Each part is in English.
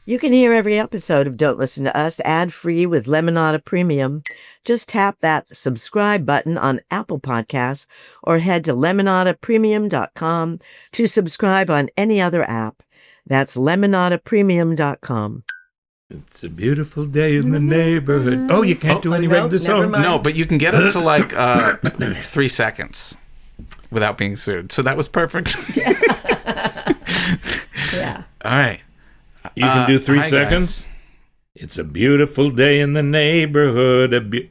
You can hear every episode of Don't Listen to Us ad-free with Lemonada Premium. Just tap that subscribe button on Apple Podcasts or head to lemonadapremium.com to subscribe on any other app. That's lemonadapremium.com. It's a beautiful day in the neighborhood. Oh, you can't do any regular song? No, but you can get up to like 3 seconds without being sued. So that was perfect. Yeah. All right. You can do 3 seconds? Guys. It's a beautiful day in the neighborhood.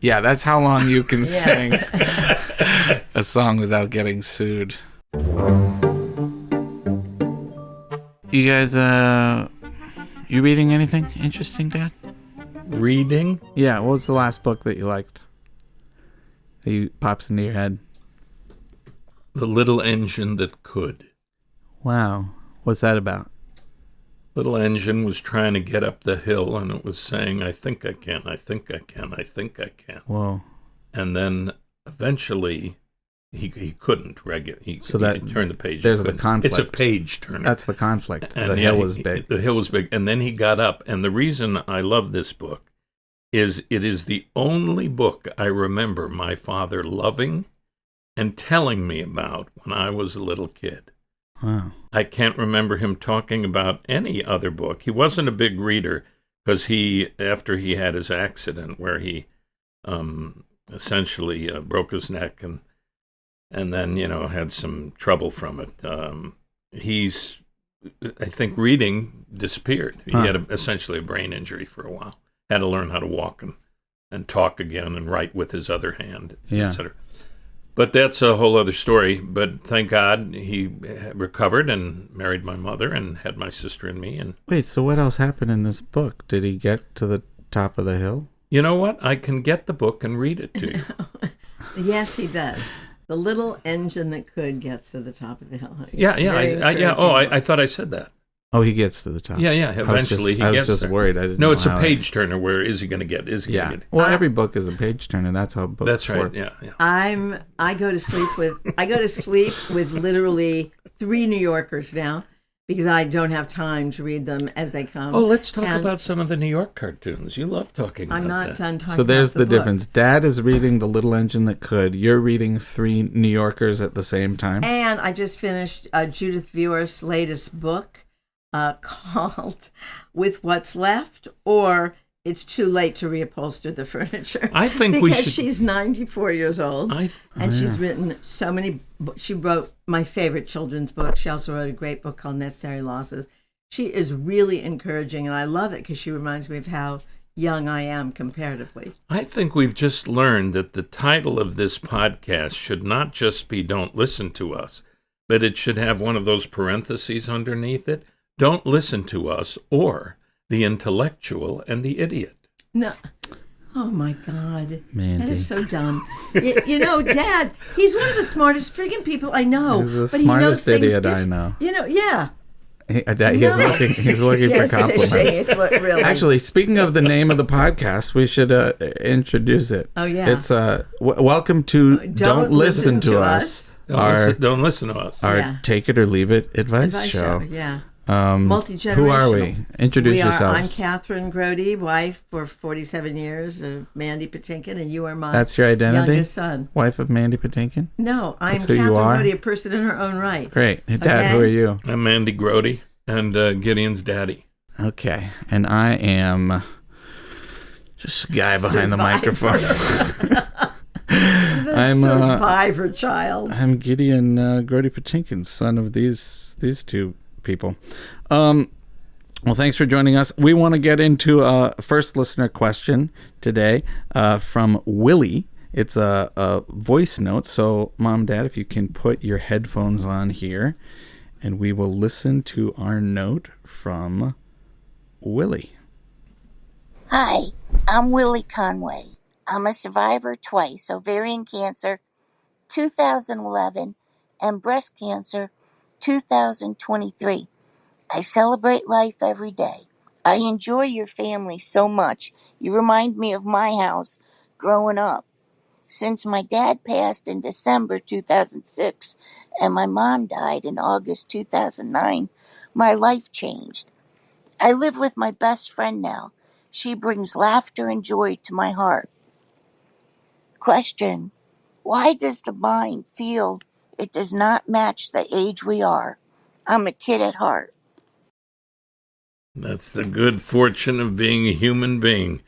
Yeah, that's how long you can sing a song without getting sued. You guys, you reading anything interesting, Dad? Reading? Yeah, what was the last book that you liked? That pops into your head? The Little Engine That Could. Wow. What's that about? Little engine was trying to get up the hill, and it was saying, I think I can, I think I can, I think I can. Whoa. And then eventually he couldn't he turned the page. There's the conflict. It's a page turner. That's the conflict. And the hill was big. The hill was big. And then he got up. And the reason I love this book is it is the only book I remember my father loving and telling me about when I was a little kid. Wow. I can't remember him talking about any other book. He wasn't a big reader because after he had his accident where he essentially broke his neck and then, had some trouble from it. I think reading disappeared. He had essentially a brain injury for a while. Had to learn how to walk and talk again and write with his other hand, etc. But that's a whole other story. But thank God he recovered and married my mother and had my sister and me. And wait, so what else happened in this book? Did he get to the top of the hill? You know what? I can get the book and read it to you. Yes, he does. The Little Engine That Could gets to the top of the hill. I thought I said that. Oh, he gets to the top. Yeah. Eventually, he gets there. I was just worried. I didn't know. No, it's a page turner. Where is he going to get? Well, every book is a page turner. That's how books That's right. work. Yeah. I go to sleep with literally 3 New Yorkers now because I don't have time to read them as they come. Oh, let's talk about some of the New York cartoons. You love talking about that. I'm not done talking. So there's about the difference. Dad is reading The Little Engine That Could. You're reading 3 New Yorkers at the same time. And I just finished Judith Vior's latest book. Called With What's Left, or It's Too Late to Reupholster the Furniture. I think because she's 94 years old, and she's yeah. written so many. She wrote my favorite children's book. She also wrote a great book called Necessary Losses. She is really encouraging, and I love it because she reminds me of how young I am comparatively. I think we've just learned that the title of this podcast should not just be Don't Listen to Us, but it should have one of those parentheses underneath it. Don't listen to us, or the intellectual and the idiot. No. Oh, my God. Mandy. That is so dumb. Dad, he's one of the smartest friggin' people I know. He's the but smartest he knows idiot I know. Yeah. He's looking for compliments. Really. Actually, speaking of the name of the podcast, we should introduce it. Oh, yeah. It's welcome to Don't Listen to Us. Don't listen to us. Our Take It or Leave It advice show. Yeah. Multi-generational. Who are we? Introduce yourselves. I'm Kathryn Grody, wife for 47 years of Mandy Patinkin, and you are my That's your identity? youngest son. Wife of Mandy Patinkin? No, I'm That's who Kathryn you are? Grody, a person in her own right. Great. Hey, Dad, who are you? I'm Mandy Grody, and Gideon's daddy. Okay. And I am just a guy behind the microphone. I'm survivor child. I'm Gideon Grody Patinkin, son of these two people. Well, thanks for joining us. We want to get into a first listener question today from Willie. It's a voice note. So, Mom, Dad, if you can put your headphones on here, and we will listen to our note from Willie. Hi, I'm Willie Conway. I'm a survivor twice, ovarian cancer 2011 and breast cancer 2023. I celebrate life every day. I enjoy your family so much. You remind me of my house growing up. Since my dad passed in December 2006 and my mom died in August 2009, my life changed. I live with my best friend now. She brings laughter and joy to my heart. Question: why does the mind feel it does not match the age we are? I'm a kid at heart. That's the good fortune of being a human being.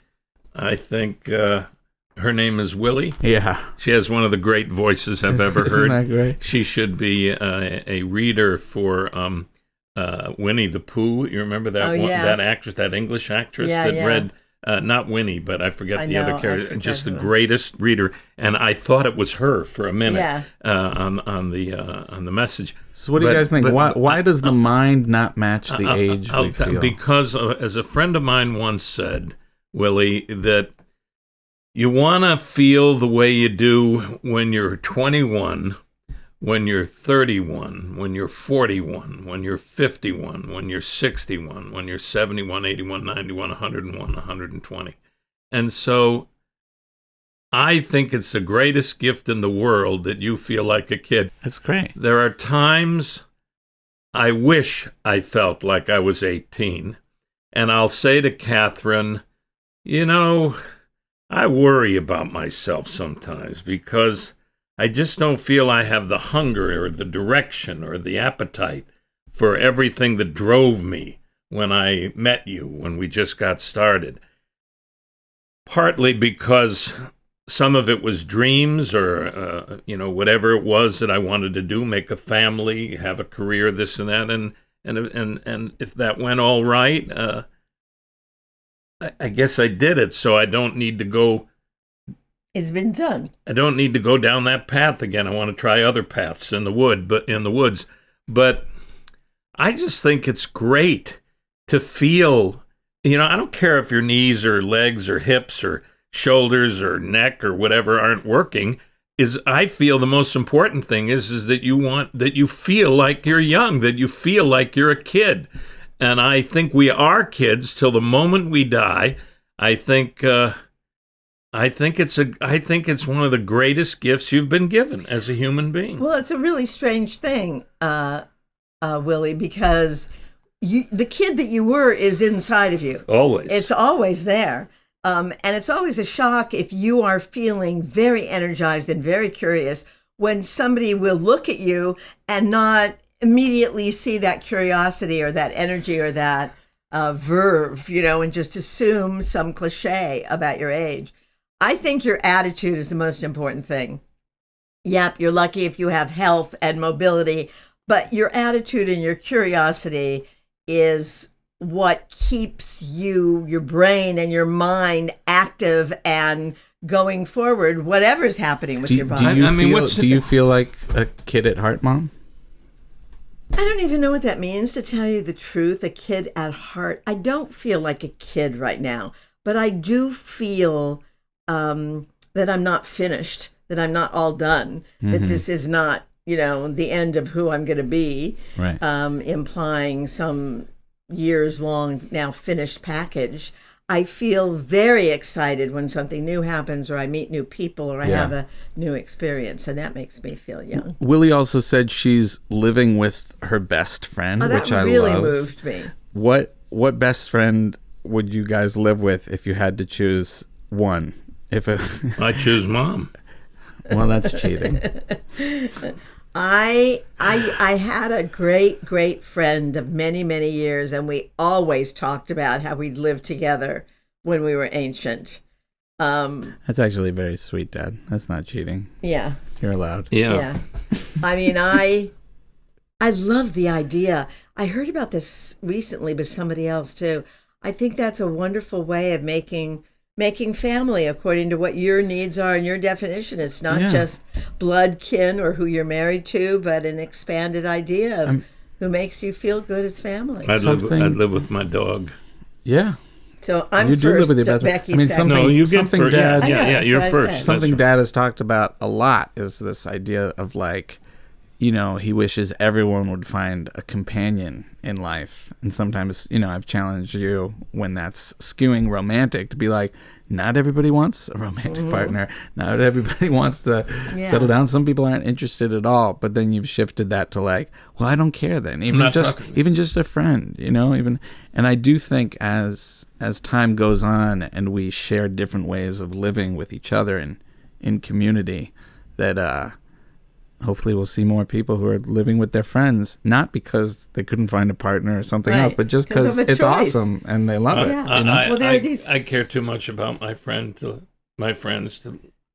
I think her name is Willie. Yeah. She has one of the great voices I've ever Isn't heard. that great? She should be a reader for Winnie the Pooh. You remember that that actress, that English actress read not Winnie, but I forget the other character. Just the greatest reader, and I thought it was her for a minute on the message. So, what do you guys think? Why does the mind not match the age we feel? Because, as a friend of mine once said, Willie, that you want to feel the way you do when you're 21, when you're 31, when you're 41, when you're 51, when you're 61, when you're 71, 81, 91, 101, 120. And so I think it's the greatest gift in the world that you feel like a kid. That's great. There are times I wish I felt like I was 18. And I'll say to Kathryn, you know, I worry about myself sometimes because I just don't feel I have the hunger or the direction or the appetite for everything that drove me when I met you, when we just got started. Partly because some of it was dreams or, whatever it was that I wanted to do, make a family, have a career, this and that. And if that went all right, I guess I did it, so I don't need to go. It's been done. I don't need to go down that path again. I want to try other paths in the woods. But I just think it's great to feel, I don't care if your knees or legs or hips or shoulders or neck or whatever aren't working. I feel the most important thing is that you feel like you're young, that you feel like you're a kid. And I think we are kids till the moment we die. I think it's one of the greatest gifts you've been given as a human being. Well, it's a really strange thing, Willie, because the kid that you were is inside of you. Always. It's always there. And it's always a shock if you are feeling very energized and very curious when somebody will look at you and not immediately see that curiosity or that energy or that verve, and just assume some cliche about your age. I think your attitude is the most important thing. Yep, you're lucky if you have health and mobility, but your attitude and your curiosity is what keeps your brain and your mind active and going forward, whatever's happening with your body. Do you feel like a kid at heart, Mom? I don't even know what that means, to tell you the truth. A kid at heart. I don't feel like a kid right now, but I do feel that I'm not finished, that I'm not all done, that this is not, the end of who I'm going to be, right. Implying some years long now finished package. I feel very excited when something new happens or I meet new people or I have a new experience, and that makes me feel young. Willie also said she's living with her best friend, which I love. That really moved me. What best friend would you guys live with if you had to choose one? I choose Mom. Well, that's cheating. I had a great friend of many, many years, and we always talked about how we'd live together when we were ancient. That's actually very sweet, Dad. That's not cheating. Yeah. You're allowed. Yeah. I mean, I love the idea. I heard about this recently with somebody else too. I think that's a wonderful way of making family according to what your needs are and your definition. It's not just blood kin or who you're married to, but an expanded idea of who makes you feel good as family. I'd live with my dog. Yeah. So I'm you first. Do live with your best Becky second. No, you get something first. Dad. You're first. Something Dad has talked about a lot is this idea of like, he wishes everyone would find a companion in life. And sometimes, I've challenged you when that's skewing romantic to be like, not everybody wants a romantic partner. Not everybody wants to settle down. Some people aren't interested at all. But then you've shifted that to like, well, I don't care then. Even just a friend, and I do think as time goes on and we share different ways of living with each other and in community, that hopefully we'll see more people who are living with their friends, not because they couldn't find a partner or something else, but just because it's choice. Awesome and they love it. I care too much about my friends to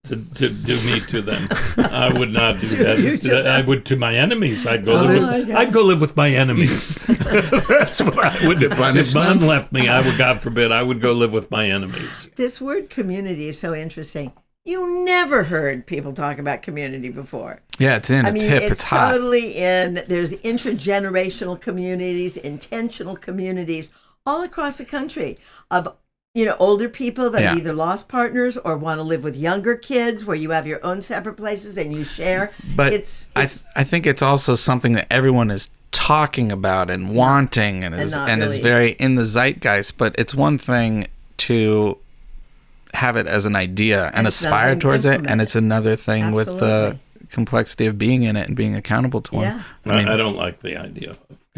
do me to them. I would not do that. I would to my enemies. I'd go live with my enemies. That's what I would do. If mom left me, God forbid, I would go live with my enemies. This word community is so interesting. You never heard people talk about community before. Yeah, it's hip, it's hot. Totally in. There's intergenerational communities, intentional communities all across the country of, older people that have either lost partners or want to live with younger kids where you have your own separate places and you share. But I think it's also something that everyone is talking about and wanting and is very in the zeitgeist. But it's one thing to have it as an idea and aspire towards it, and it's another thing with the complexity of being in it and being accountable to one. I don't like the idea.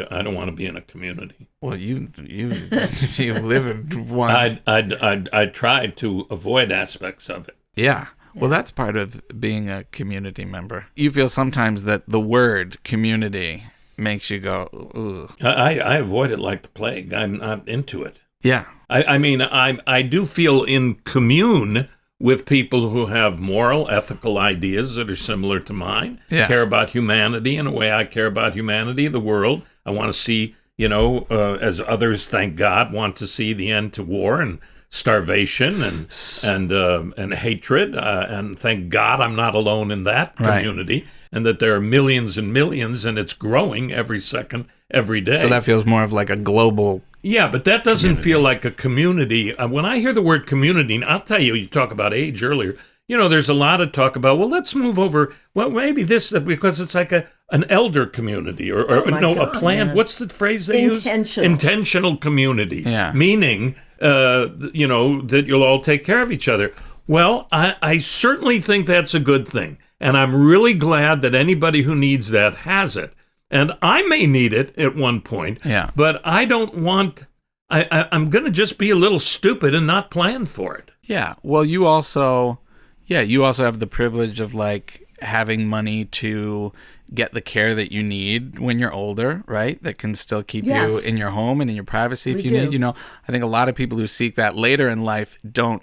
I don't want to be in a community. Well, you live in one. I tried to avoid aspects of it. Yeah. Well, that's part of being a community member. You feel sometimes that the word community makes you go, ugh. I avoid it like the plague. I'm not into it. Yeah. I do feel in commune with people who have moral, ethical ideas that are similar to mine, care about humanity in a way I care about humanity, the world. I want to see, as others, thank God, want to see the end to war and starvation and hatred. And thank God I'm not alone in that community, and that there are millions and millions, and it's growing every second, every day. So that feels more of like a global. Yeah, but that doesn't feel like a community. When I hear the word community, I'll tell you, you talk about age earlier. There's a lot of talk about, well, let's move over. Well, maybe this, because it's like an elder community or a planned, what's the phrase they use? Intentional community. Yeah. Meaning, that you'll all take care of each other. Well, I certainly think that's a good thing. And I'm really glad that anybody who needs that has it. And I may need it at one point, but I don't want, I'm going to just be a little stupid and not plan for it. Yeah. Well, you also have the privilege of like having money to get the care that you need when you're older, right? That can still keep you in your home and in your privacy if you need. I think a lot of people who seek that later in life don't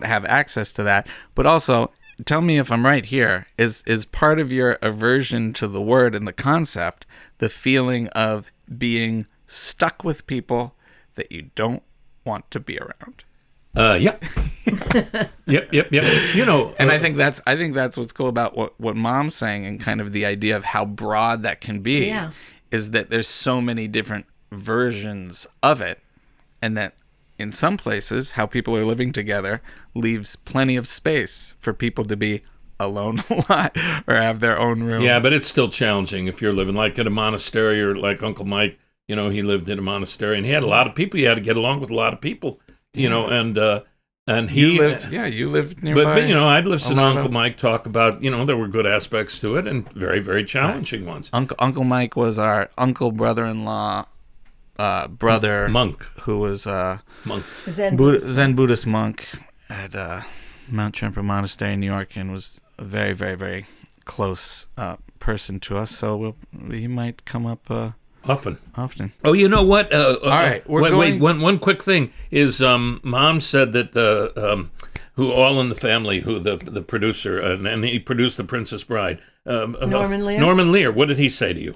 have access to that. But also, tell me if I'm right here, is part of your aversion to the word and the concept the feeling of being stuck with people that you don't want to be around? Yep. Yep. And I think that's what's cool about what Mom's saying, and kind of the idea of how broad that can be, is that there's so many different versions of it, and that in some places, how people are living together leaves plenty of space for people to be alone a lot or have their own room. Yeah, but it's still challenging if you're living like at a monastery, or like Uncle Mike, he lived in a monastery and he had a lot of people. You had to get along with a lot of people, and he you lived nearby. But I'd listen to Uncle Mike talk about, there were good aspects to it and very, very challenging ones. Uncle Mike was our uncle brother-in-law, brother monk, who was monk, Zen Buddhist monk at Mount Tremper Monastery in New York, and was a very, very, very close person to us. So he might come up often. Oh, you know what? All right, wait. One quick thing is, Mom said that who all in the family, who the producer, and he produced The Princess Bride, Norman Lear. Norman Lear. What did he say to you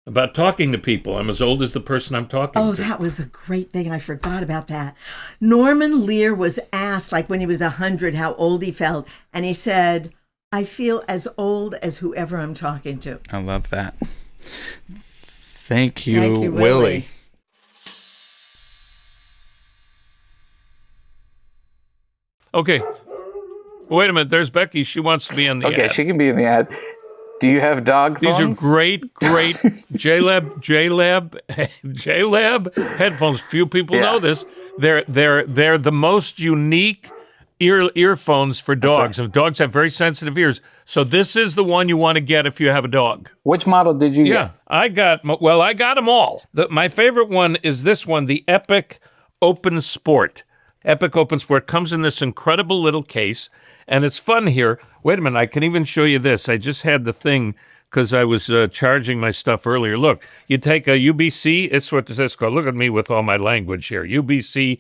about talking to people? I'm as old as the person I'm talking to. Oh, that was a great thing. I forgot about that. Norman Lear was asked, like when he was 100, how old he felt. And he said, I feel as old as whoever I'm talking to. I love that. Thank you, Willie. Okay. Wait a minute. There's Becky. She wants to be in the ad. Okay, she can be in the ad. Do you have dog These phones? are great JLab headphones. Few people know this. They're the most unique earphones for dogs. right. And dogs have very sensitive ears. So this is the one you want to get if you have a dog. Which model did you get? I got them all. My favorite one is this one, the Epic Open Sport. Epic Open Sport comes in this incredible little case, and it's fun here. Wait a minute, I can even show you this. I just had the thing because I was charging my stuff earlier. Look, you take a UBC. It's what this is called. Look at me with all my language here. UBC.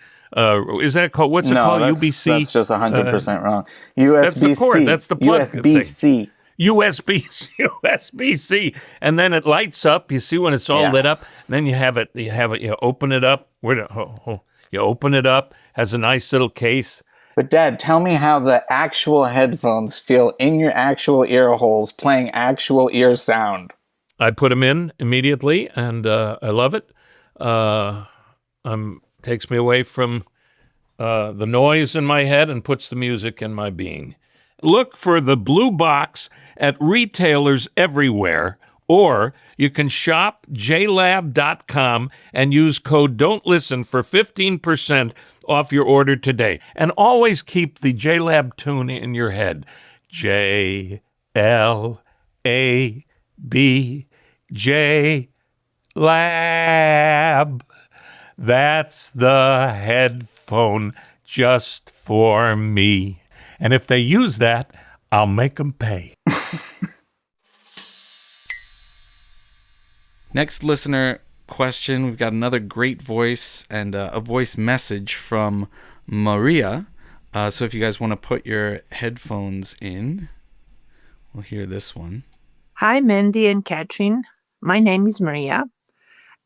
Is that called? What's it called? UBC. That's just 100% wrong. USB-C. That's the port. That's the plug. USB-C. USB-C, and then it lights up. You see when it's all lit up. And then you have it. You open it up. You open it up. Has a nice little case. But Dad, tell me how the actual headphones feel in your actual ear holes, playing actual ear sound. I put them in immediately, and I love it. Takes me away from the noise in my head and puts the music in my being. Look for the blue box at retailers everywhere, or you can shop jlab.com and use code DON'TLISTEN for 15% off your order today. And always keep the JLab tune in your head. J-L-A-B, JLab. That's the headphone just for me. And if they use that, I'll make them pay. Next listener question. We've got another great voice and a voice message from Maria. So if you guys want to put your headphones in, we'll hear this one. Hi, Mandy and Kathryn. My name is Maria,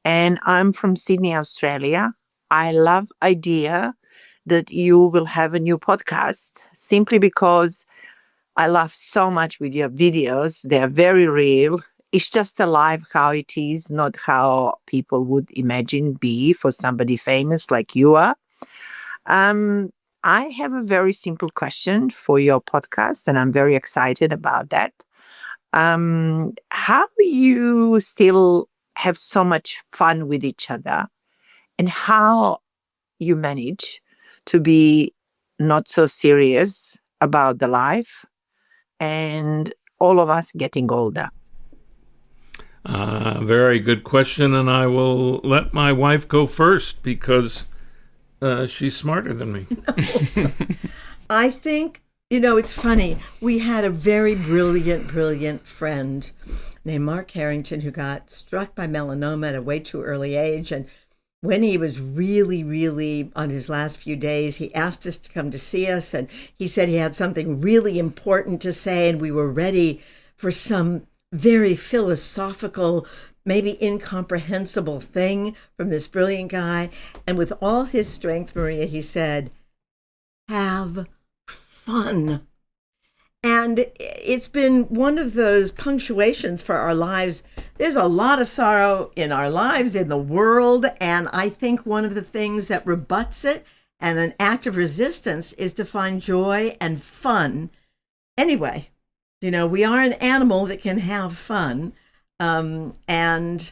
and I'm from Sydney, Australia. I love idea that you will have a new podcast simply because I laugh so much with your videos. They are very real. It's just alive how it is, not how people would imagine be for somebody famous like you are. I have a very simple question for your podcast, and I'm very excited about that. How you still have so much fun with each other, and how you manage to be not so serious about the life and all of us getting older? Very good question, and I will let my wife go first because she's smarter than me. I think, it's funny. We had a very brilliant friend named Mark Harrington who got struck by melanoma at a way too early age. And when he was really on his last few days, he asked us to come to see us. And he said he had something really important to say, and we were ready for some very philosophical, maybe incomprehensible thing from this brilliant guy. And with all his strength, Maria, he said, have fun. And it's been one of those punctuations for our lives. There's a lot of sorrow in our lives, in the world. And I think one of the things that rebuts it and an act of resistance is to find joy and fun. Anyway, we are an animal that can have fun. And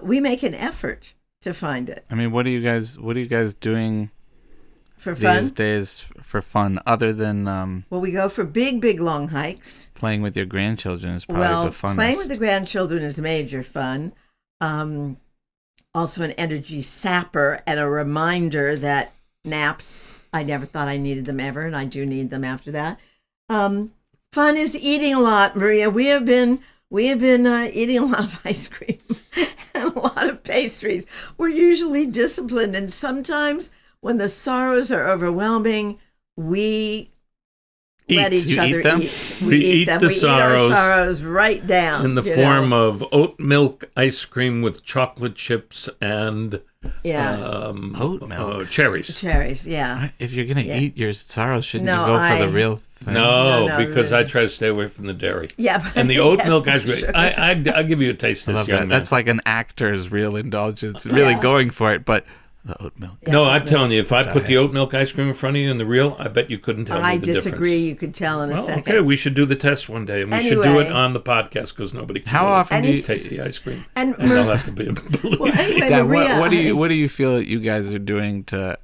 we make an effort to find it. I mean, what are you guys doing for fun these days for fun, other than well, we go for big long hikes. Playing with your grandchildren is probably the funnest. Playing with the grandchildren is major fun. Also an energy sapper and a reminder that naps, I never thought I needed them ever, and I do need them after that. Fun is eating a lot, Maria. We have been eating a lot of ice cream and a lot of pastries. We're usually disciplined, and sometimes when the sorrows are overwhelming, we let each other eat. We eat them. We eat our sorrows right down. In the form of oat milk ice cream with chocolate chips and oat milk. Cherries. Cherries, yeah. If you're going to eat your sorrows, shouldn't you go for the real thing? No, because I try to stay away from the dairy. Yeah, and the oat milk ice cream. I'll give you a taste of this, young man. That's like an actor's real indulgence, really going for it. But the oat milk. Yeah, no, I'm telling you, if I put the oat milk ice cream in front of you in the real, I bet you couldn't tell me I the difference. disagree. You could tell in a second. Okay, we should do the test one day, and we should do it on the podcast because nobody can How often do you taste the ice cream, and they'll have to be able to believe. Well, anyway, Dad, Maria, what do you feel that you guys are doing to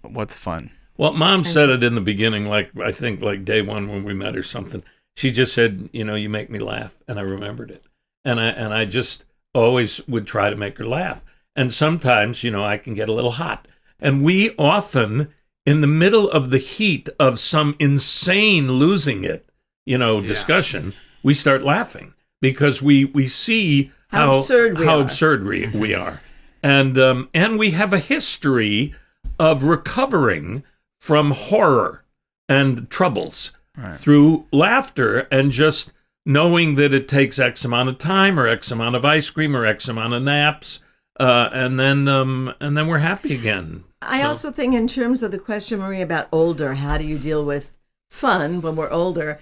what's fun? Well, Mom said it in the beginning, I think day one when we met or something. She just said, you make me laugh, and I remembered it, and I just always would try to make her laugh, and sometimes I can get a little hot. And we often, in the middle of the heat of some insane losing it, discussion, we start laughing because we see how absurd we are. And we have a history of recovering from horror and troubles through laughter and just knowing that it takes X amount of time or X amount of ice cream or X amount of naps. And then we're happy again. I also think in terms of the question, Maria, about older, how do you deal with fun when we're older?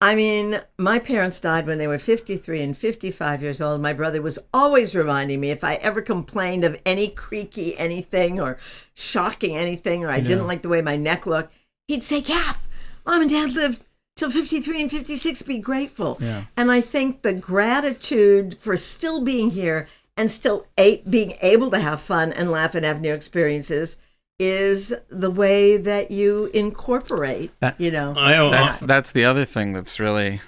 I mean, my parents died when they were 53 and 55 years old. My brother was always reminding me if I ever complained of any creaky anything or shocking anything, or I didn't like the way my neck looked, he'd say, Kath, Mom and Dad lived till 53 and 56, be grateful. Yeah. And I think the gratitude for still being here and still being able to have fun and laugh and have new experiences is the way that you incorporate, That's the other thing that's really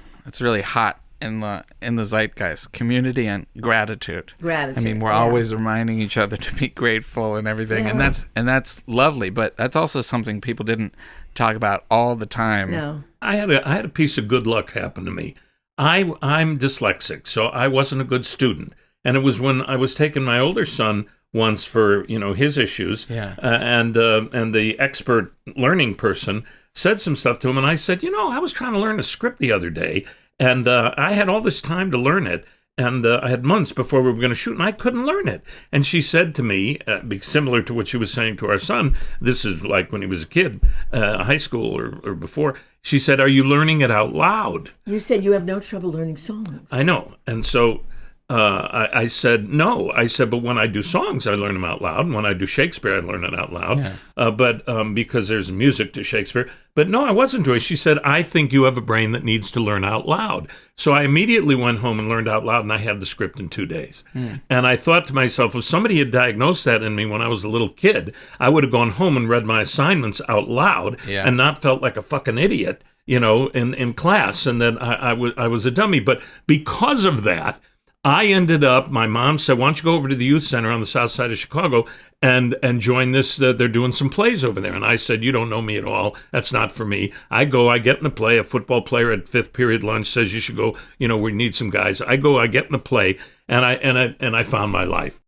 hot in the zeitgeist: community and gratitude. I mean, we're always reminding each other to be grateful and everything, and that's lovely. But that's also something people didn't talk about all the time. No, I had a piece of good luck happen to me. I'm dyslexic, so I wasn't a good student. And it was when I was taking my older son once for his issues, and the expert learning person said some stuff to him, and I said, I was trying to learn a script the other day, and I had all this time to learn it, and I had months before we were going to shoot, and I couldn't learn it. And she said to me, similar to what she was saying to our son, this is like when he was a kid, high school or before. She said, "Are you learning it out loud?" You said you have no trouble learning songs. I know, and so. I said, no. I said, but when I do songs, I learn them out loud. And when I do Shakespeare, I learn it out loud. Yeah. But because there's music to Shakespeare. But no, I wasn't doing it. She said, I think you have a brain that needs to learn out loud. So I immediately went home and learned out loud, and I had the script in 2 days. And I thought to myself, if somebody had diagnosed that in me when I was a little kid, I would have gone home and read my assignments out loud and not felt like a fucking idiot, in class, and then I was a dummy. But because of that, I ended up, my mom said, why don't you go over to the youth center on the south side of Chicago and join this, they're doing some plays over there. And I said, you don't know me at all. That's not for me. I get in the play. A football player at fifth period lunch says you should go, we need some guys. I get in the play, and I found my life.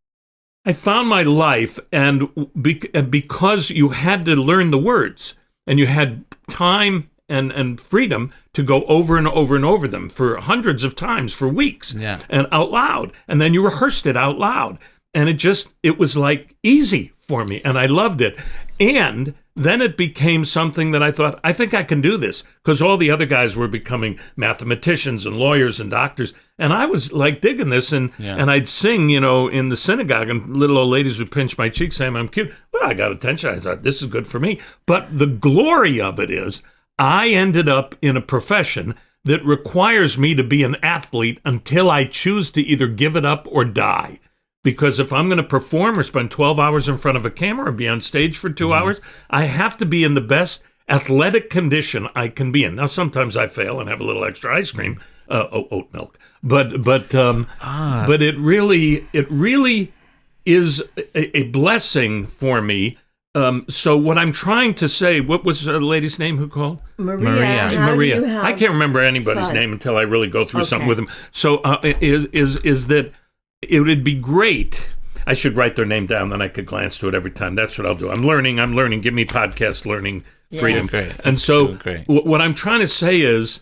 I found my life, and because you had to learn the words, and you had time and freedom to go over and over and over them for hundreds of times for weeks and out loud. And then you rehearsed it out loud. And it was like easy for me. And I loved it. And then it became something that I thought, I think I can do this, because all the other guys were becoming mathematicians and lawyers and doctors. And I was like digging this, and I'd sing, in the synagogue, and little old ladies would pinch my cheek saying I'm cute. Well, I got attention. I thought, this is good for me. But the glory of it is, I ended up in a profession that requires me to be an athlete until I choose to either give it up or die. Because if I'm going to perform or spend 12 hours in front of a camera or be on stage for 2 hours, I have to be in the best athletic condition I can be in. Now, sometimes I fail and have a little extra ice cream, oat milk. But it really is a blessing for me. So what I'm trying to say, what was the lady's name who called? Maria. Maria. I can't remember anybody's name until I really go through something with them. So is that it would be great. I should write their name down, then I could glance to it every time. That's what I'll do. I'm learning. Give me podcast learning freedom. Great. And so what I'm trying to say is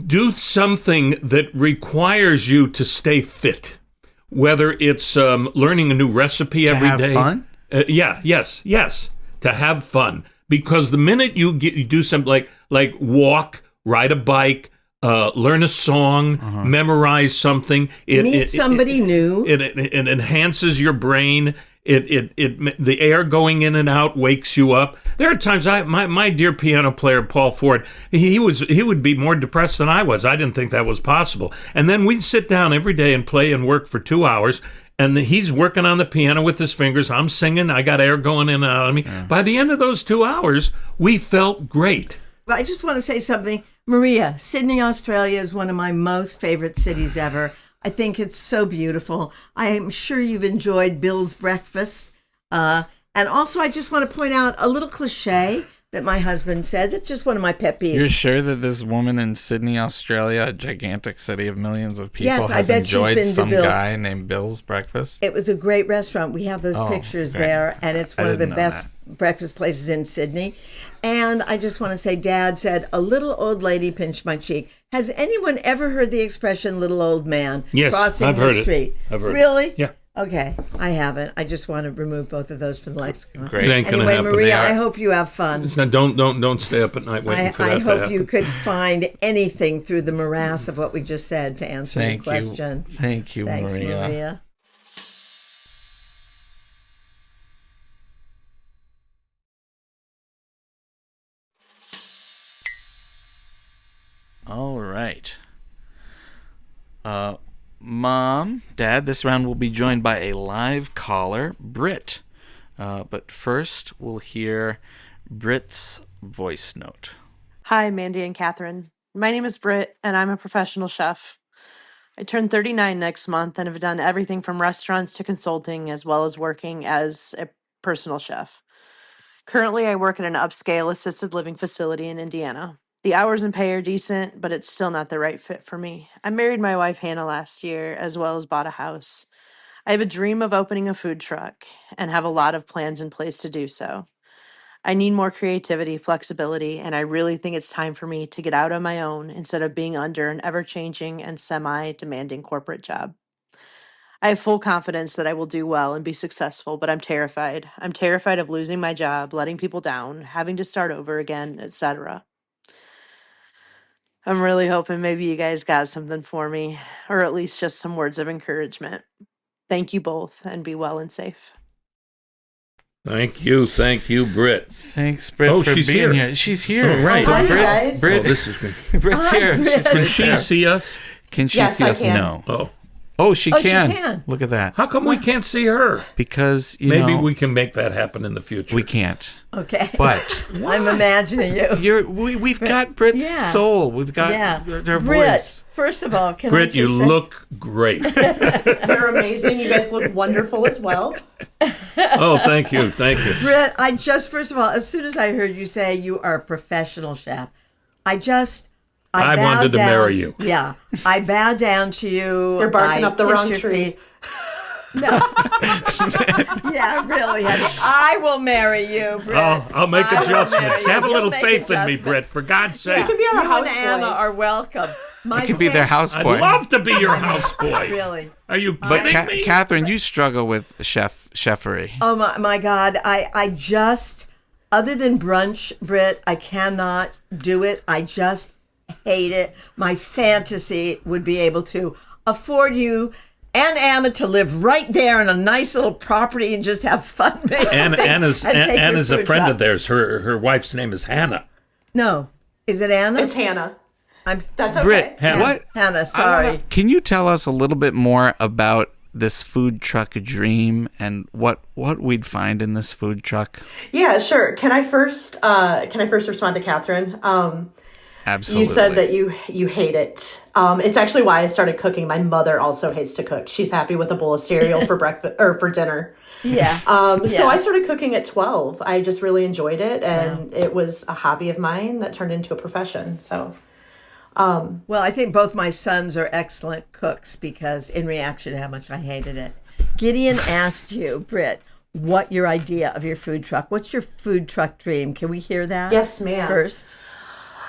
do something that requires you to stay fit, whether it's learning a new recipe every day. To have fun? Yes. To have fun. Because the minute you do something like walk, ride a bike, learn a song, memorize something. Meet somebody new. It enhances your brain. The air going in and out wakes you up. There are times my dear piano player Paul Ford, he would be more depressed than I was. I didn't think that was possible. And then we'd sit down every day and play and work for 2 hours. And he's working on the piano with his fingers. I'm singing. I got air going in and out of me. Yeah. By the end of those 2 hours, we felt great. I just want to say something. Maria, Sydney, Australia is one of my most favorite cities ever. I think it's so beautiful. I am sure you've enjoyed Bill's breakfast. And also, I just want to point out a little cliche that my husband said. It's just one of my pet peeves. You're sure that this woman in Sydney, Australia, a gigantic city of millions of people, yes, has I bet enjoyed she's been some to Bill. guy named Bill's breakfast? It was a great restaurant. We have those pictures there, and it's one of the best breakfast places in Sydney. And I just want to say, Dad said, a little old lady pinched my cheek. Has anyone ever heard the expression little old man crossing I've heard the street? I've heard really? it. Yeah. Okay, I haven't. I just want to remove both of those from the lexicon. Great. It ain't gonna Anyway, happen. Maria, I hope you have fun. Don't stay up at night waiting for that I to hope happen. you could find anything through the morass of what we just said to answer the question. Thank you, Thanks, Maria. Maria. All right. Mom, Dad, this round will be joined by a live caller, Brit. But first, we'll hear Brit's voice note. Hi, Mandy and Kathryn. My name is Brit, and I'm a professional chef. I turn 39 next month and have done everything from restaurants to consulting, as well as working as a personal chef. Currently, I work at an upscale assisted living facility in Indiana. The hours and pay are decent, but it's still not the right fit for me. I married my wife Hannah last year, as well as bought a house. I have a dream of opening a food truck and have a lot of plans in place to do so. I need more creativity, flexibility, and I really think it's time for me to get out on my own instead of being under an ever-changing and semi-demanding corporate job. I have full confidence that I will do well and be successful, but I'm terrified. I'm terrified of losing my job, letting people down, having to start over again, etc. I'm really hoping maybe you guys got something for me, or at least just some words of encouragement. Thank you both, and be well and safe. Thank you, Brit. Thanks, Brit, for she's being here. here. She's here. Oh, right. Hi, guys. Brit, This is good. Brit's here. Brit. Can she see us? Can she Yes, see I us? can. No. Oh, she Oh, she can. can. Look at that. How come we can't see her? Because, Maybe we can make that happen in the future. we can't. Okay. But I'm imagining you. we've got Brit's Yeah. soul. We've got her Brit, voice. first of all, can I Brit, just you say, look great. You're amazing. You guys look wonderful as well. Oh, thank you. Brit, first of all, as soon as I heard you say you are a professional chef, I I bowed wanted to down. marry you. Yeah, I bowed down to you. You're barking I up the kissed wrong your tree. feet. No. Yeah, really, honey. I will marry you, Brit. Oh, I'll make I will marry adjustments. you. Have a You'll little make faith in me, adjustments. Brit, for God's sake. You can be our You house and Emma boy. are welcome. I could be their I'd houseboy. love to be your houseboy. Really. Are you But kidding me? Kathryn, you struggle with chefery. Oh my God! I just, other than brunch, Brit, I cannot do it. I just hate it. My fantasy would be able to afford you and Anna to live right there in a nice little property and just have fun. Anna's a friend of theirs. Her wife's name is Hannah. No, is it Anna? It's Hannah. That's okay. Brit, Hannah. what? Hannah. Sorry. Can you tell us a little bit more about this food truck dream and what we'd find in this food truck? Yeah, sure. Can I first respond to Kathryn? Absolutely. You said that you hate it. It's actually why I started cooking. My mother also hates to cook. She's happy with a bowl of cereal for breakfast or for dinner. Yeah. So I started cooking at 12. I just really enjoyed it, and it was a hobby of mine that turned into a profession. So, Well, I think both my sons are excellent cooks because in reaction to how much I hated it. Gideon asked you, Brit, what your idea of your food truck. What's your food truck dream? Can we hear that? Yes, ma'am. First.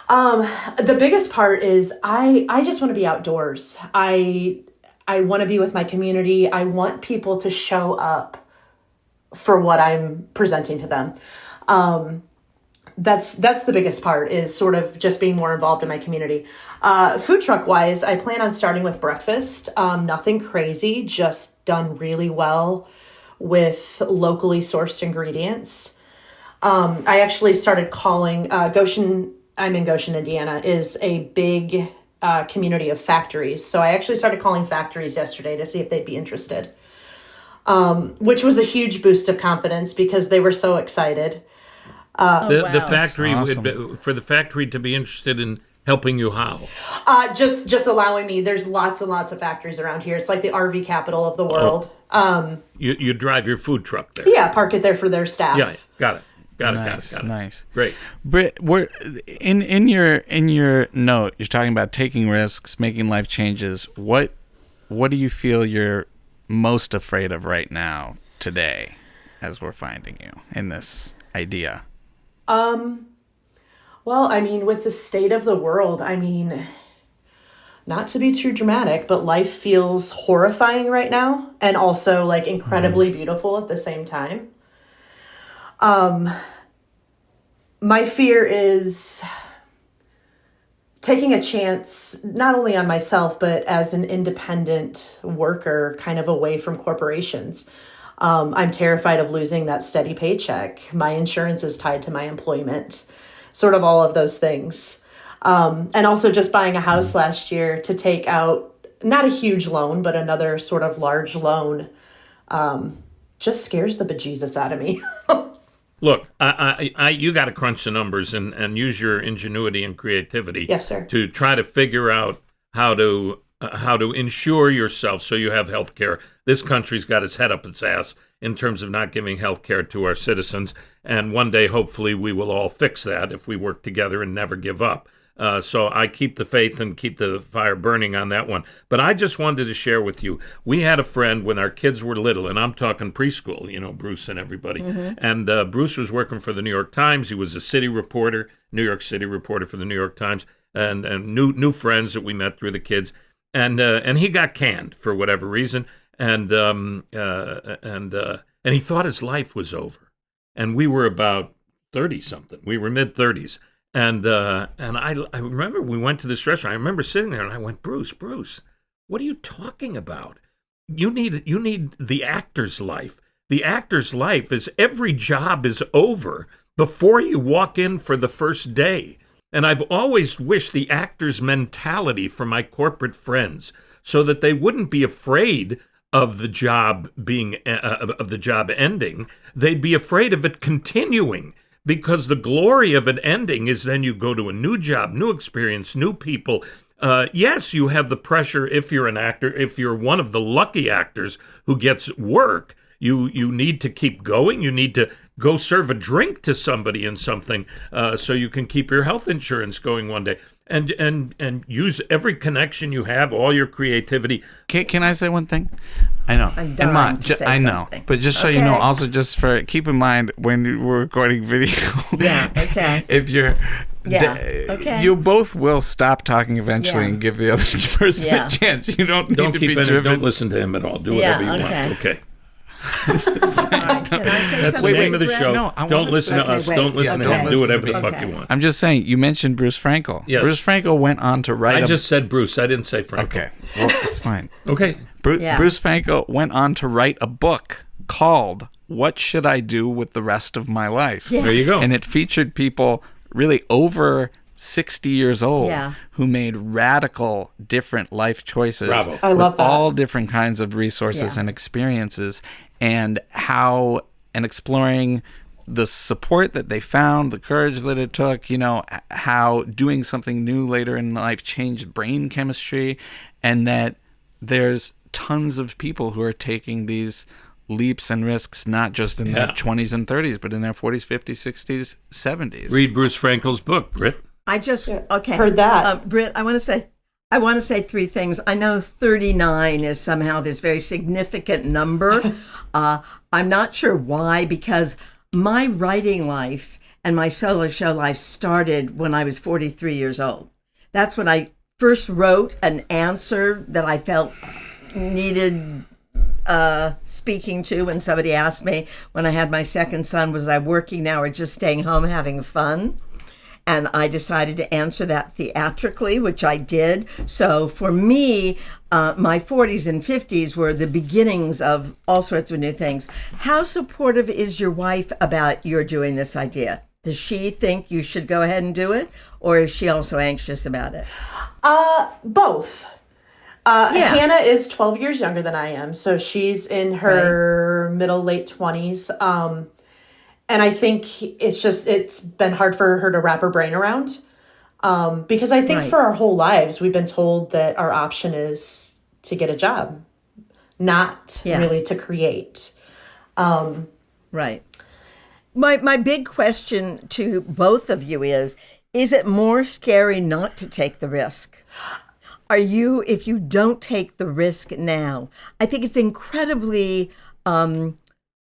the biggest part is I just want to be outdoors. I want to be with my community. I want people to show up for what I'm presenting to them. That's the biggest part, is sort of just being more involved in my community. Food truck wise, I plan on starting with breakfast. Nothing crazy, just done really well with locally sourced ingredients. I actually started calling Goshen. I'm in Goshen, Indiana, is a big community of factories. So I actually started calling factories yesterday to see if they'd be interested, which was a huge boost of confidence because they were so excited. The factory awesome. for the factory to be interested in helping you how? Just allowing me. There's lots and lots of factories around here. It's like the RV capital of the world. You drive your food truck there. Yeah, park it there for their staff. Yeah, got it. Nice. Great. Brit, in your note, you're talking about taking risks, making life changes. What do you feel you're most afraid of right now, today, as we're finding you in this idea? Well, I mean, with the state of the world, I mean, not to be too dramatic, but life feels horrifying right now and also like incredibly beautiful at the same time. My fear is taking a chance, not only on myself, but as an independent worker, kind of away from corporations. I'm terrified of losing that steady paycheck. My insurance is tied to my employment, sort of all of those things. And also just buying a house last year to take out, not a huge loan, but another sort of large loan, just scares the bejesus out of me. Look, you got to crunch the numbers and use your ingenuity and creativity. Yes, sir. To try to figure out how to insure yourself so you have health care. This country's got its head up its ass in terms of not giving health care to our citizens. And one day, hopefully, we will all fix that if we work together and never give up. So I keep the faith and keep the fire burning on that one. But I just wanted to share with you, we had a friend when our kids were little, and I'm talking preschool, Bruce and everybody. And Bruce was working for the New York Times. He was a city reporter, New York City reporter for the New York Times, and new friends that we met through the kids. And he got canned for whatever reason, and he thought his life was over. And we were about 30-something. We were mid-30s. And I remember we went to this restaurant. I remember sitting there and I went, Bruce, what are you talking about? You need the actor's life. The actor's life is every job is over before you walk in for the first day. And I've always wished the actor's mentality for my corporate friends so that they wouldn't be afraid of the job ending. They'd be afraid of it continuing. Because the glory of it ending is then you go to a new job, new experience, new people. Yes, you have the pressure if you're an actor, if you're one of the lucky actors who gets work. You need to keep going. You need to go serve a drink to somebody in something so you can keep your health insurance going one day. And use every connection you have, all your creativity. Can I say one thing? I know. I'm dying to say I know, something. but just so you know, also just for keep in mind when we're recording video. Yeah. Okay. If you're, okay. You both will stop talking eventually and give the other person a chance. You don't need to be driven. Don't listen to him at all. Do whatever you want. Okay. Right, can I say That's something? the name of the Brett? show. No, I don't wanna listen to us. wait. Don't listen to him. Okay. Do whatever the Okay. fuck you want. I'm just saying, you mentioned Bruce Frankel. Yes. Bruce Frankel went on to write I just said Bruce. I didn't say Frank. Okay, well, it's fine. Okay. Bruce Frankel went on to write a book called What Should I Do with the Rest of My Life? Yes. There you go. And it featured people really over 60 years old who made radical different life choices. Bravo. I love with that. all different kinds of resources and experiences, and exploring the support that they found, the courage that it took, how doing something new later in life changed brain chemistry, and that there's tons of people who are taking these leaps and risks, not just in their 20s and 30s, but in their 40s, 50s, 60s, 70s. Read Bruce Frankel's book, Brit. I just Heard that. Britt, I want to say three things. I know 39 is somehow this very significant number. I'm not sure why, because my writing life and my solo show life started when I was 43 years old. That's when I first wrote an answer that I felt needed speaking to when somebody asked me when I had my second son, was I working now or just staying home having fun? and I decided to answer that theatrically, which I did. So for me, my 40s and 50s were the beginnings of all sorts of new things. How supportive is your wife about your doing this idea? Does she think you should go ahead and do it, or is she also anxious about it? Both. Hannah is 12 years younger than I am, so she's in her late 20s. And I think it's been hard for her to wrap her brain around. Because I think for our whole lives, we've been told that our option is to get a job, not really to create. Right. My big question to both of you is it more scary not to take the risk? If you don't take the risk now, I think it's incredibly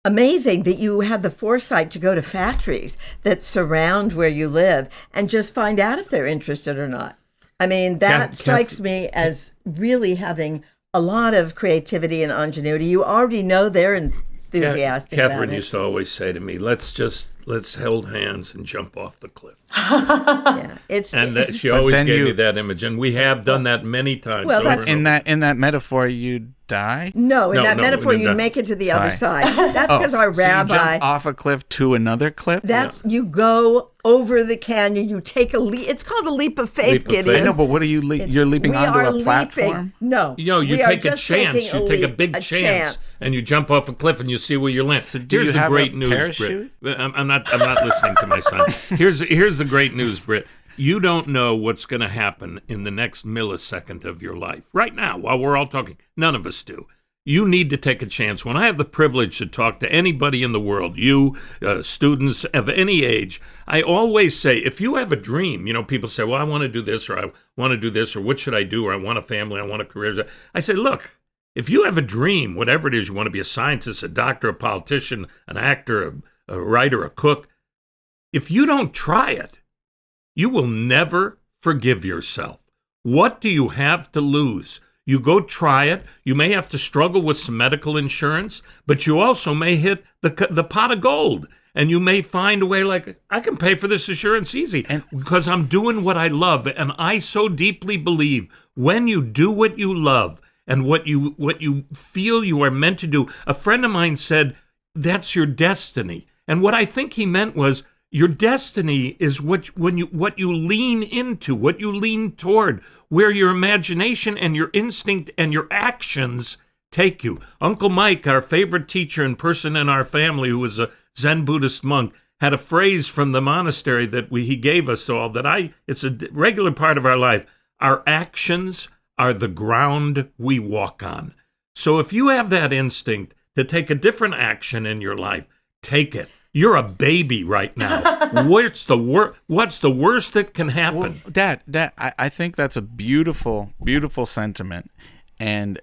amazing that you have the foresight to go to factories that surround where you live and just find out if they're interested or not. I mean, that strikes me as really having a lot of creativity and ingenuity. You already know they're enthusiastic about it. Kathryn used to always say to me, let's hold hands and jump off the cliff. She always gave me that image, and we have done that many times. Well, that's in that metaphor, you die. No, in that metaphor, you make it to the other side. That's because our rabbi. So you jump off a cliff to another cliff. You go over the canyon. You take a leap. It's called a leap of faith, Gideon. I know, but what are you? You're leaping onto a platform. No, you take a chance. You take a big chance, and you jump off a cliff, and you see where you land. So Here's the great news, Brit. I'm not listening to my son. Here's the great news, Brit. You don't know what's going to happen in the next millisecond of your life. Right now, while we're all talking, none of us do. You need to take a chance. When I have the privilege to talk to anybody in the world, students of any age, I always say, if you have a dream, people say, well, I want to do this, or I want to do this, or what should I do, or I want a family, I want a career. I say, look, if you have a dream, whatever it is, you want to be a scientist, a doctor, a politician, an actor, a writer, a cook, if you don't try it, you will never forgive yourself. What do you have to lose? You go try it. You may have to struggle with some medical insurance, but you also may hit the pot of gold. And you may find a way like, I can pay for this insurance easy because I'm doing what I love. And I so deeply believe when you do what you love and what you feel you are meant to do, a friend of mine said, that's your destiny. And what I think he meant was, your destiny is what you lean into, what you lean toward, where your imagination and your instinct and your actions take you. Uncle Mike, our favorite teacher and person in our family who was a Zen Buddhist monk, had a phrase from the monastery that he gave us all it's a regular part of our life. Our actions are the ground we walk on. So if you have that instinct to take a different action in your life, take it. You're a baby right now. What's the worst that can happen? Well, Dad, I think that's a beautiful, beautiful sentiment and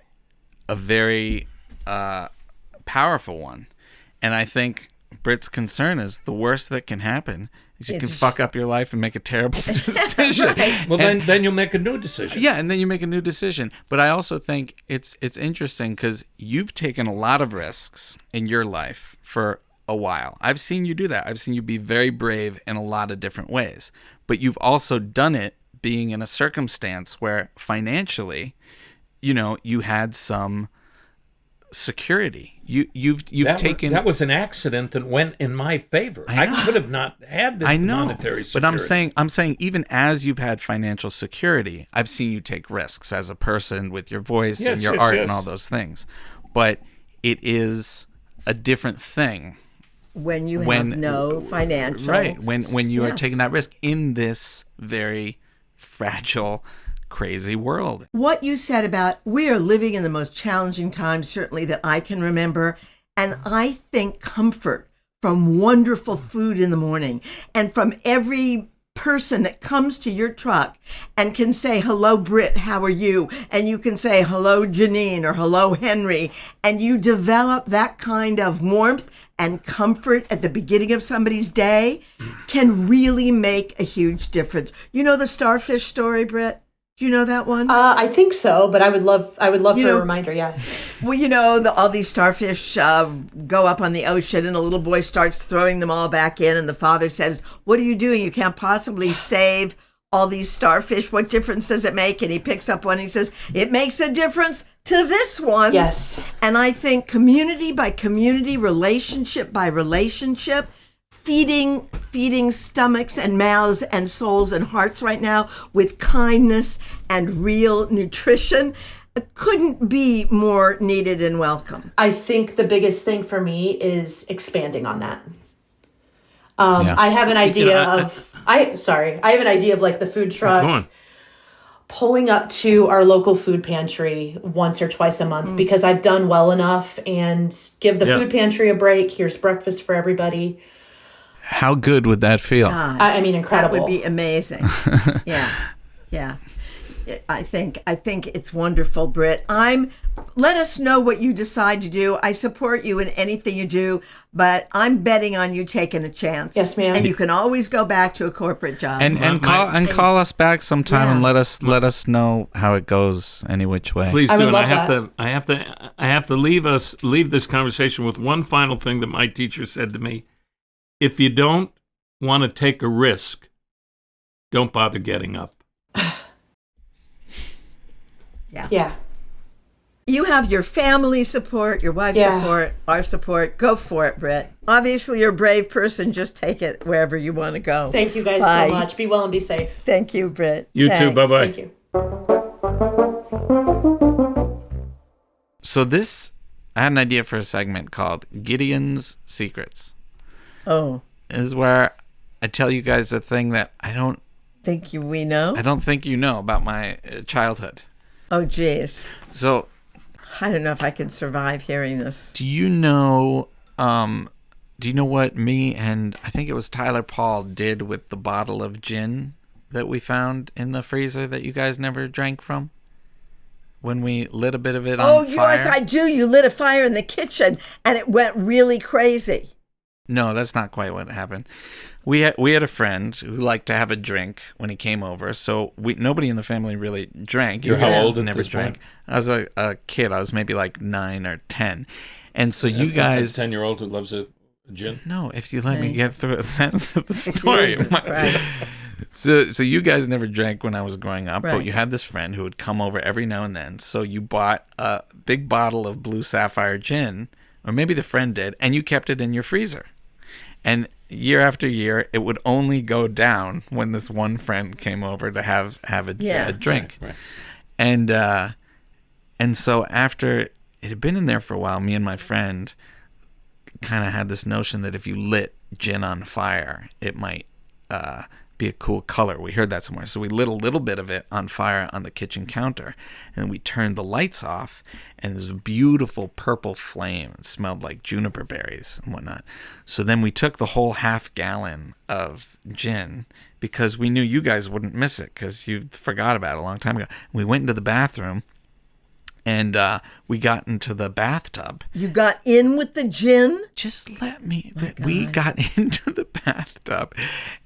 a very powerful one. And I think Brit's concern is the worst that can happen is you can fuck up your life and make a terrible decision. Well, then you'll make a new decision. Yeah, and then you make a new decision. But I also think it's interesting because you've taken a lot of risks in your life for a while. I've seen you do that. I've seen you be very brave in a lot of different ways. But you've also done it being in a circumstance where financially, you had some security. You've taken that was an accident that went in my favor. I could have not had the monetary security. But I'm saying even as you've had financial security, I've seen you take risks as a person with your voice and your art and all those things. But it is a different thing when you have no financial when you are taking that risk in this very fragile, crazy world. What you said about we are living in the most challenging times certainly that I can remember, and I think comfort from wonderful food in the morning and from every person that comes to your truck and can say, hello, Brit, how are you? And you can say, hello, Janine, or hello, Henry. And you develop that kind of warmth and comfort at the beginning of somebody's day can really make a huge difference. You know the starfish story, Brit? Do you know that one? I think so, but I would love for a reminder. Yeah. Well, all these starfish go up on the ocean, and a little boy starts throwing them all back in, and the father says, "What are you doing? You can't possibly save all these starfish. What difference does it make?" And he picks up one and he says, "It makes a difference to this one." Yes. And I think community by community, relationship by relationship, feeding stomachs and mouths and souls and hearts right now with kindness and real nutrition couldn't be more needed and welcome. I think the biggest thing for me is expanding on that. I have an idea I have an idea of like the food truck pulling up to our local food pantry once or twice a month because I've done well enough and give the food pantry a break. Here's breakfast for everybody. How good would that feel? God, I mean, incredible. That would be amazing. Yeah. I think it's wonderful, Brit. Let us know what you decide to do. I support you in anything you do, but I'm betting on you taking a chance. Yes, ma'am. And you can always go back to a corporate job. And call us back sometime and let us know how it goes any which way. Please do. I And love I have to leave this conversation with one final thing that my teacher said to me. If you don't want to take a risk, don't bother getting up. Yeah. You have your family support, your wife's support, our support. Go for it, Brit. Obviously, you're a brave person. Just take it wherever you want to go. Thank you guys so much. Be well and be safe. Thank you, Brit. You too. Bye-bye. Thank you. So I had an idea for a segment called Gideon's Secrets. Oh. This is where I tell you guys a thing that I don't think we know about my childhood. Oh, geez. So I don't know if I can survive hearing this. Do you know what me and I think it was Tyler Paul did with the bottle of gin that we found in the freezer that you guys never drank from? When we lit a bit of it on fire? Yes, I do. You lit a fire in the kitchen and it went really crazy. No, that's not quite what happened. We had a friend who liked to have a drink when he came over, so nobody in the family really drank. You're how old at never this drank. point? I was a kid. I was maybe like 9 or 10, and so you guys. A 10-year-old who loves a gin. No, if you let me get through a sentence of the story. Jesus Christ. So you guys never drank when I was growing up, Right. but you had this friend who would come over every now and then. So you bought a big bottle of Blue Sapphire gin, or maybe the friend did, and you kept it in your freezer. And year after year, it would only go down when this one friend came over to have a drink. Right. And so after it had been in there for a while, me and my friend kind of had this notion that if you lit gin on fire, it might be a cool color. We heard that somewhere. So we lit a little bit of it on fire on the kitchen counter, and we turned the lights off, and there's a beautiful purple flame. It smelled like juniper berries and whatnot. So then we took the whole half gallon of gin because we knew you guys wouldn't miss it because you forgot about it a long time ago. We went into the bathroom, and we got into the bathtub. You got in with the gin? Just let me. We got into the bathtub,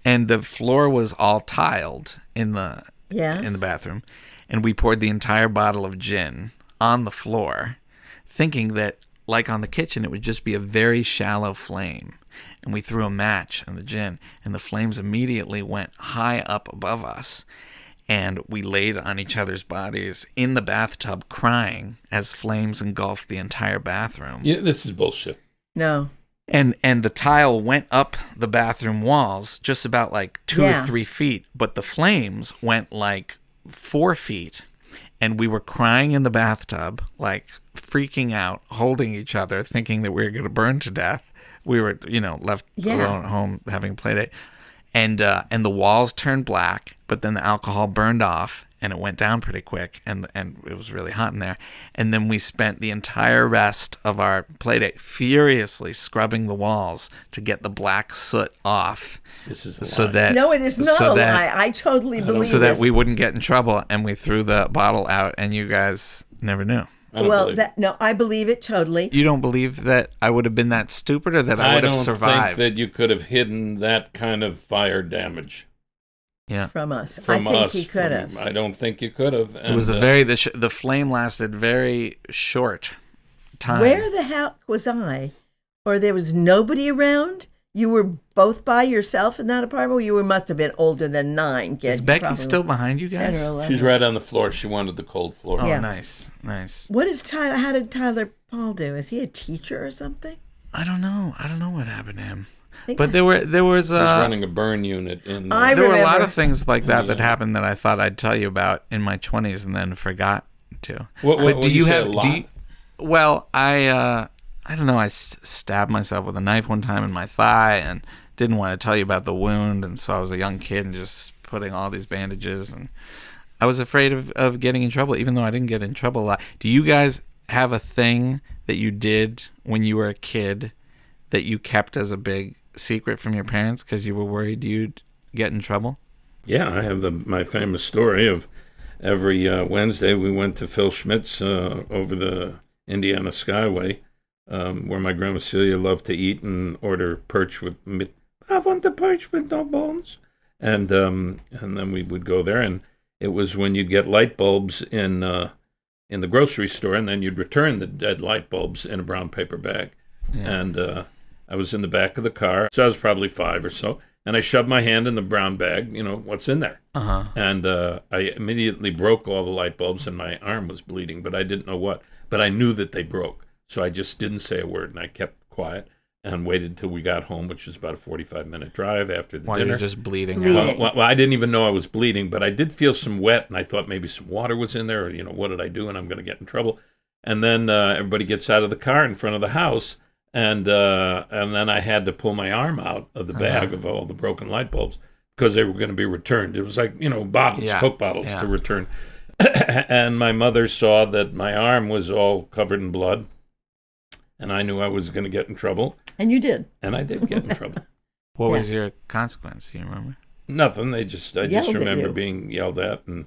and the floor was all tiled in the bathroom, and we poured the entire bottle of gin on the floor, thinking that, like on the kitchen, it would just be a very shallow flame. And we threw a match on the gin, and the flames immediately went high up above us. And we laid on each other's bodies in the bathtub crying as flames engulfed the entire bathroom. Yeah, this is bullshit. No. And the tile went up the bathroom walls just about like 2 or 3 feet, but the flames went like 4 feet. And we were crying in the bathtub, like freaking out, holding each other, thinking that we were going to burn to death. We were, left alone at home having a play date. And the walls turned black, but then the alcohol burned off, and it went down pretty quick, and it was really hot in there. And then we spent the entire rest of our play date furiously scrubbing the walls to get the black soot off. This is a lie. No, it is not a lie. I totally believe so this. that we wouldn't get in trouble, and we threw the bottle out, and you guys never knew. I believe it totally. You don't believe that I would have been that stupid, or that I would have survived? I don't think that you could have hidden that kind of fire damage. from us. From I think us, he could have. I don't think you could have. It was the flame lasted very short time. Where the heck was I? Or there was nobody around? You were both by yourself in that apartment? You must have been older than 9. Is Becky still behind you guys? 10 or 11. She's right on the floor. She wanted the cold floor. Oh, Yeah. nice. What is Tyler? How did Tyler Paul do? Is he a teacher or something? I don't know what happened to him. But there was He's running a burn unit in. There were a lot of things like that happened that I thought I'd tell you about in my 20s and then forgot to. What do you have? Well, I don't know. I stabbed myself with a knife one time in my thigh and didn't want to tell you about the wound, and so I was a young kid and just putting all these bandages, and I was afraid of getting in trouble, even though I didn't get in trouble a lot. Do you guys have a thing that you did when you were a kid that you kept as a big secret from your parents because you were worried you'd get in trouble? Yeah, I have my famous story of every Wednesday we went to Phil Schmidt's over the Indiana Skyway, where my grandma Celia loved to eat and order perch with meat. I want the perch with no bones. And then we would go there, and it was when you'd get light bulbs in the grocery store, and then you'd return the dead light bulbs in a brown paper bag. Yeah. And I was in the back of the car, so I was probably 5 or so, and I shoved my hand in the brown bag, what's in there. And I immediately broke all the light bulbs, and my arm was bleeding, but I didn't know what. But I knew that they broke. So I just didn't say a word, and I kept quiet and waited till we got home, which was about a 45-minute drive after the dinner. While you're just bleeding. Well, I didn't even know I was bleeding, but I did feel some wet, and I thought maybe some water was in there, or, what did I do, and I'm going to get in trouble. And then everybody gets out of the car in front of the house, and then I had to pull my arm out of the bag of all the broken light bulbs because they were going to be returned. It was like, bottles, Coke bottles to return. And my mother saw that my arm was all covered in blood. And I knew I was going to get in trouble. And you did. And I did get in trouble. What was your consequence? Do you remember? Nothing. I just remember being yelled at and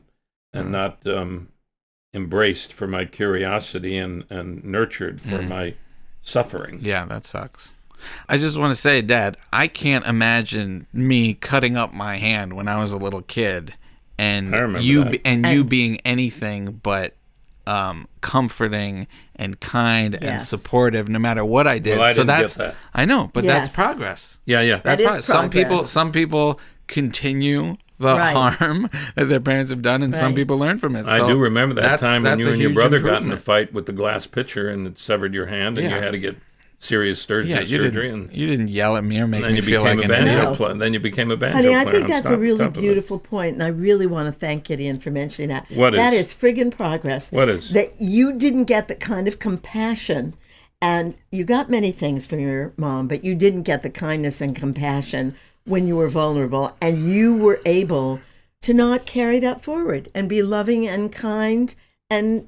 not embraced for my curiosity and nurtured for my suffering. Yeah, that sucks. I just want to say, Dad, I can't imagine me cutting up my hand when I was a little kid and you being anything but comforting and kind and supportive no matter what I did. Well, I didn't get that. I know, but that's progress. Yeah. That's progress. Some people continue the harm that their parents have done, and some people learn from it. I do remember that time when you and your brother got in a fight with the glass pitcher and it severed your hand, and you had to get serious surgery. You didn't yell at me or make me feel like an idiot. And then you became a banjo player. Honey, I think that's a really beautiful point, and I really want to thank Gideon for mentioning that. That is friggin' progress. What is? That you didn't get the kind of compassion, and you got many things from your mom, but you didn't get the kindness and compassion when you were vulnerable, and you were able to not carry that forward and be loving and kind and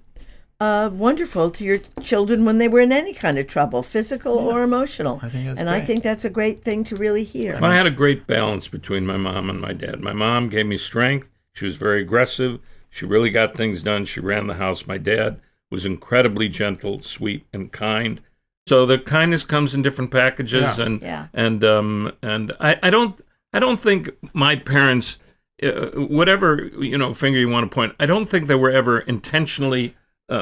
wonderful to your children when they were in any kind of trouble, physical or emotional. I think that's a great thing to really hear. Well, I had a great balance between my mom and my dad. My mom gave me strength. She was very aggressive. She really got things done. She ran the house. My dad was incredibly gentle, sweet, and kind. So the kindness comes in different packages, and I don't think my parents, whatever finger you want to point, I don't think they were ever intentionally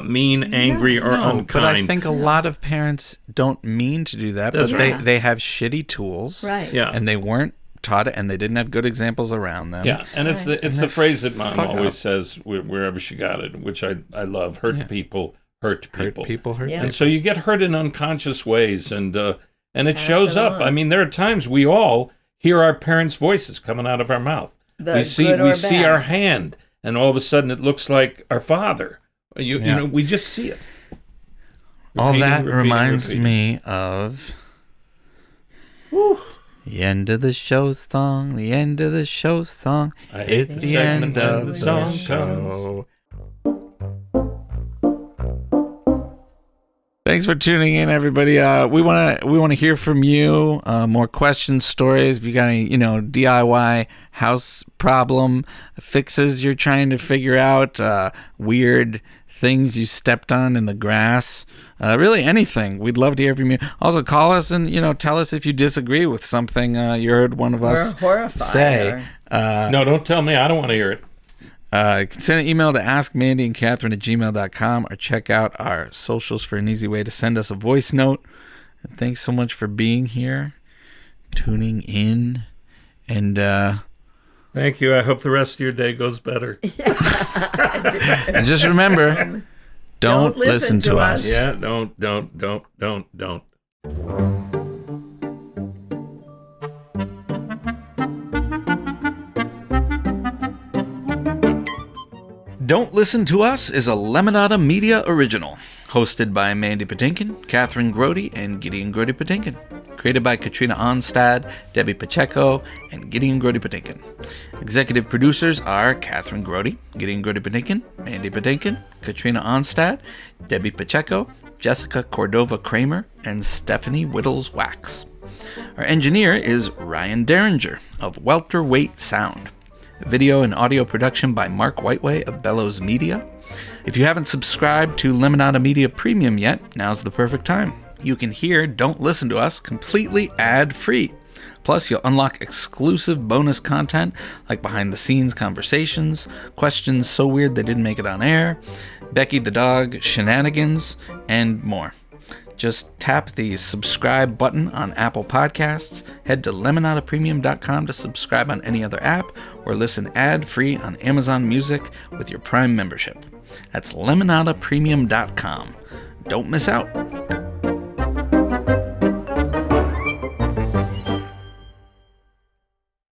mean, angry, or unkind. But I think a lot of parents don't mean to do that, but they have shitty tools, right? Yeah, and they weren't taught it, and they didn't have good examples around them. Yeah, and it's the phrase that Mom always says wherever she got it, which I love: hurt people, hurt people, hurt people. And so you get hurt in unconscious ways, and it shows up. I mean, there are times we all hear our parents' voices coming out of our mouth. We see our hand, and all of a sudden it looks like our father. You know, we just see it. All that reminds me of the end of the show song. The end of the show song. It's the end of the song show. Thanks for tuning in, everybody. We want to hear from you. More questions, stories. If you got any, DIY house problem fixes you're trying to figure out, weird things you stepped on in the grass, really anything. We'd love to hear from you. Also, call us and tell us if you disagree with something you heard one of us say. No, don't tell me. I don't want to hear it. You can send an email to askmandyandkathryn@gmail.com or check out our socials for an easy way to send us a voice note. And thanks so much for being here, tuning in, and thank you. I hope the rest of your day goes better. And just remember, don't listen to us. Yeah, don't. Don't Listen to Us is a Lemonada Media original, hosted by Mandy Patinkin, Kathryn Grody, and Gideon Grody Patinkin. Created by Katrina Onstad, Debbie Pacheco, and Gideon Grody Patinkin. Executive producers are Kathryn Grody, Gideon Grody Patinkin, Mandy Patinkin, Katrina Onstad, Debbie Pacheco, Jessica Cordova Kramer, and Stephanie Whittles Wax. Our engineer is Ryan Derringer of Welterweight Sound. Video and audio production by Mark Whiteway of Bellows Media. If you haven't subscribed to Lemonada Media Premium yet, now's the perfect time. You can hear Don't Listen to Us completely ad-free. Plus, you'll unlock exclusive bonus content like behind-the-scenes conversations, questions so weird they didn't make it on air, Becky the Dog shenanigans, and more. Just tap the subscribe button on Apple Podcasts, head to lemonadapremium.com to subscribe on any other app, or listen ad-free on Amazon Music with your Prime membership. That's lemonadapremium.com. Don't miss out.